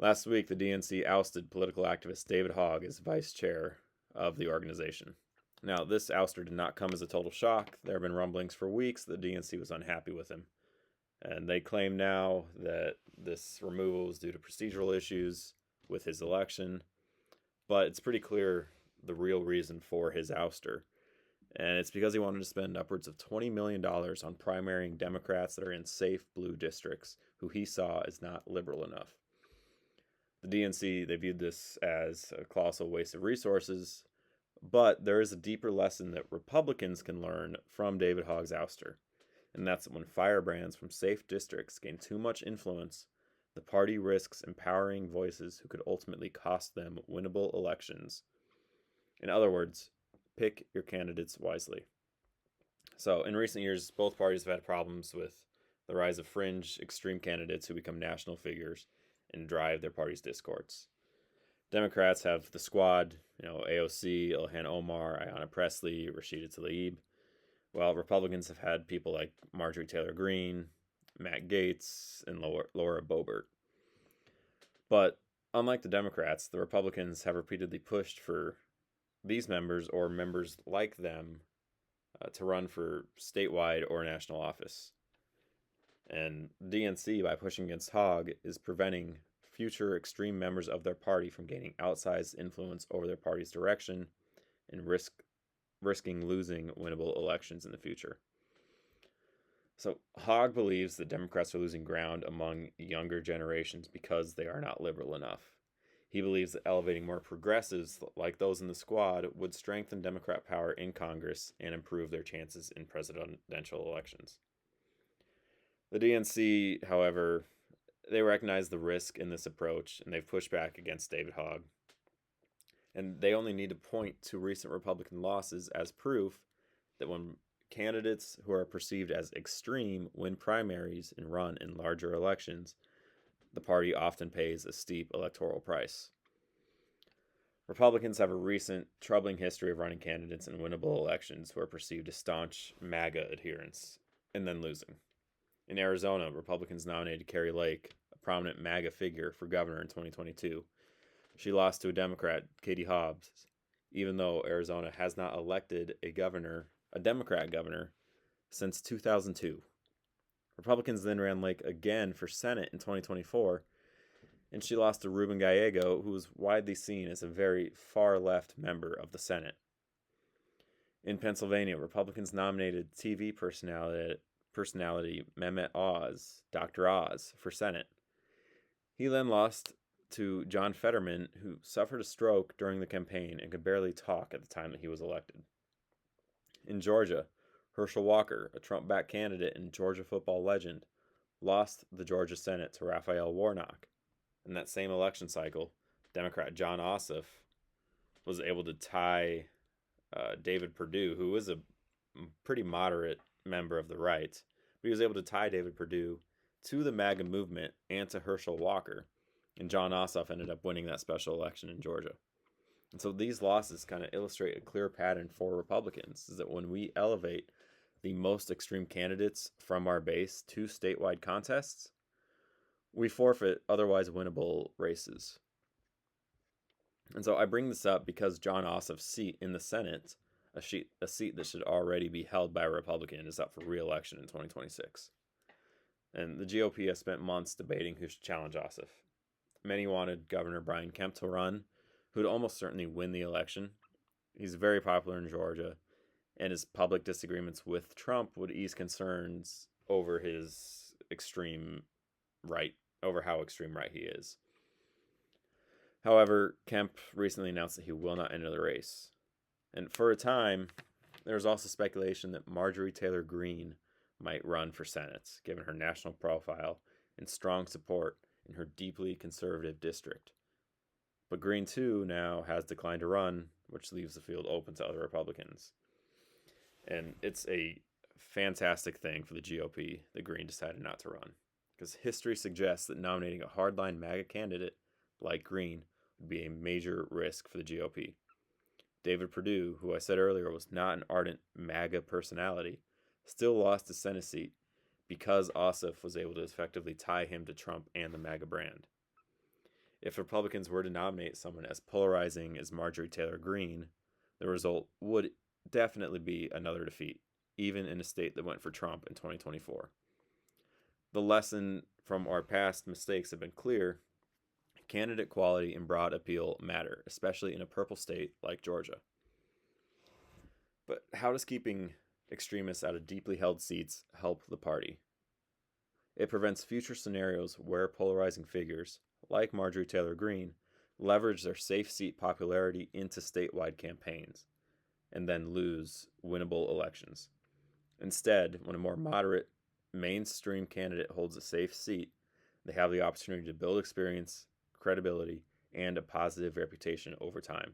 Last week, the DNC ousted political activist David Hogg as vice chair of the organization. Now, this ouster did not come as a total shock. There have been rumblings for weeks that the DNC was unhappy with him. And they claim now that this removal was due to procedural issues with his election. But it's pretty clear the real reason for his ouster. And it's because he wanted to spend upwards of $20 million on primarying Democrats that are in safe blue districts who he saw as not liberal enough. The DNC, they viewed this as a colossal waste of resources, but there is a deeper lesson that Republicans can learn from David Hogg's ouster, and that's that when firebrands from safe districts gain too much influence, the party risks empowering voices who could ultimately cost them winnable elections. In other words, pick your candidates wisely. So, in recent years, both parties have had problems with the rise of fringe, extreme candidates who become national figures and drive their party's discourse. Democrats have the squad, AOC, Ilhan Omar, Ayanna Pressley, Rashida Tlaib, while Republicans have had people like Marjorie Taylor Greene, Matt Gaetz, and Laura Boebert. But unlike the Democrats, the Republicans have repeatedly pushed for these members or members like them to run for statewide or national office. And DNC, by pushing against Hogg, is preventing future extreme members of their party from gaining outsized influence over their party's direction and risking losing winnable elections in the future. So Hogg believes that Democrats are losing ground among younger generations because they are not liberal enough. He believes that elevating more progressives like those in the squad would strengthen Democrat power in Congress and improve their chances in presidential elections. The DNC, however, they recognize the risk in this approach, and they've pushed back against David Hogg. And they only need to point to recent Republican losses as proof that when candidates who are perceived as extreme win primaries and run in larger elections, the party often pays a steep electoral price. Republicans have a recent troubling history of running candidates in winnable elections who are perceived as staunch MAGA adherents and then losing. In Arizona, Republicans nominated Carrie Lake, a prominent MAGA figure, for governor in 2022. She lost to a Democrat, Katie Hobbs, even though Arizona has not elected a Democrat governor, since 2002. Republicans then ran Lake again for Senate in 2024, and she lost to Ruben Gallego, who was widely seen as a very far-left member of the Senate. In Pennsylvania, Republicans nominated TV personality Mehmet Oz, Dr. Oz, for Senate. He then lost to John Fetterman, who suffered a stroke during the campaign and could barely talk at the time that he was elected. In Georgia, Herschel Walker, a Trump-backed candidate and Georgia football legend, lost the Georgia Senate to Raphael Warnock. In that same election cycle, Democrat Jon Ossoff was able to tie David Perdue, who was a pretty moderate member of the right, but he was able to tie David Perdue to the MAGA movement and to Herschel Walker, and Jon Ossoff ended up winning that special election in Georgia. And so these losses kind of illustrate a clear pattern for Republicans, is that when we elevate the most extreme candidates from our base to statewide contests, we forfeit otherwise winnable races. And so I bring this up because Jon Ossoff's seat in the Senate, a seat that should already be held by a Republican, is up for re-election in 2026. And the GOP has spent months debating who should challenge Ossoff. Many wanted Governor Brian Kemp to run, who would almost certainly win the election. He's very popular in Georgia, and his public disagreements with Trump would ease concerns over his extreme right, over how extreme right he is. However, Kemp recently announced that he will not enter the race. And for a time, there was also speculation that Marjorie Taylor Greene might run for Senate, given her national profile and strong support in her deeply conservative district. But Greene, too, now has declined to run, which leaves the field open to other Republicans. And it's a fantastic thing for the GOP that Greene decided not to run, because history suggests that nominating a hardline MAGA candidate like Greene would be a major risk for the GOP. David Perdue, who I said earlier was not an ardent MAGA personality, still lost his Senate seat because Ossoff was able to effectively tie him to Trump and the MAGA brand. If Republicans were to nominate someone as polarizing as Marjorie Taylor Greene, the result would definitely be another defeat, even in a state that went for Trump in 2024. The lesson from our past mistakes have been clear. Candidate quality and broad appeal matter, especially in a purple state like Georgia. But how does keeping extremists out of deeply held seats help the party? It prevents future scenarios where polarizing figures, like Marjorie Taylor Greene, leverage their safe seat popularity into statewide campaigns and then lose winnable elections. Instead, when a more moderate, mainstream candidate holds a safe seat, they have the opportunity to build experience, credibility, and a positive reputation over time.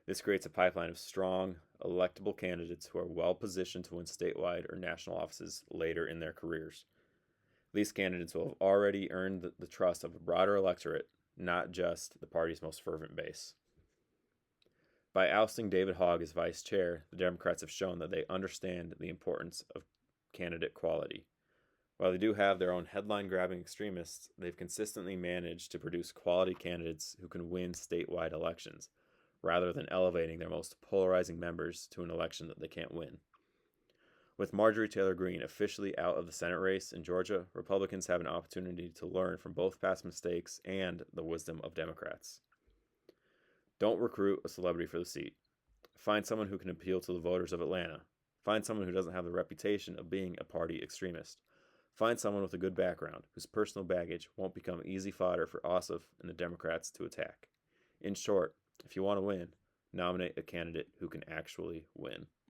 This creates a pipeline of strong, electable candidates who are well positioned to win statewide or national offices later in their careers. These candidates will have already earned the trust of a broader electorate, not just the party's most fervent base. By ousting David Hogg as vice chair, the Democrats have shown that they understand the importance of candidate quality. While they do have their own headline-grabbing extremists, they've consistently managed to produce quality candidates who can win statewide elections, rather than elevating their most polarizing members to an election that they can't win. With Marjorie Taylor Greene officially out of the Senate race in Georgia, Republicans have an opportunity to learn from both past mistakes and the wisdom of Democrats. Don't recruit a celebrity for the seat. Find someone who can appeal to the voters of Atlanta. Find someone who doesn't have the reputation of being a party extremist. Find someone with a good background, whose personal baggage won't become easy fodder for Ossoff and the Democrats to attack. In short, if you want to win, nominate a candidate who can actually win.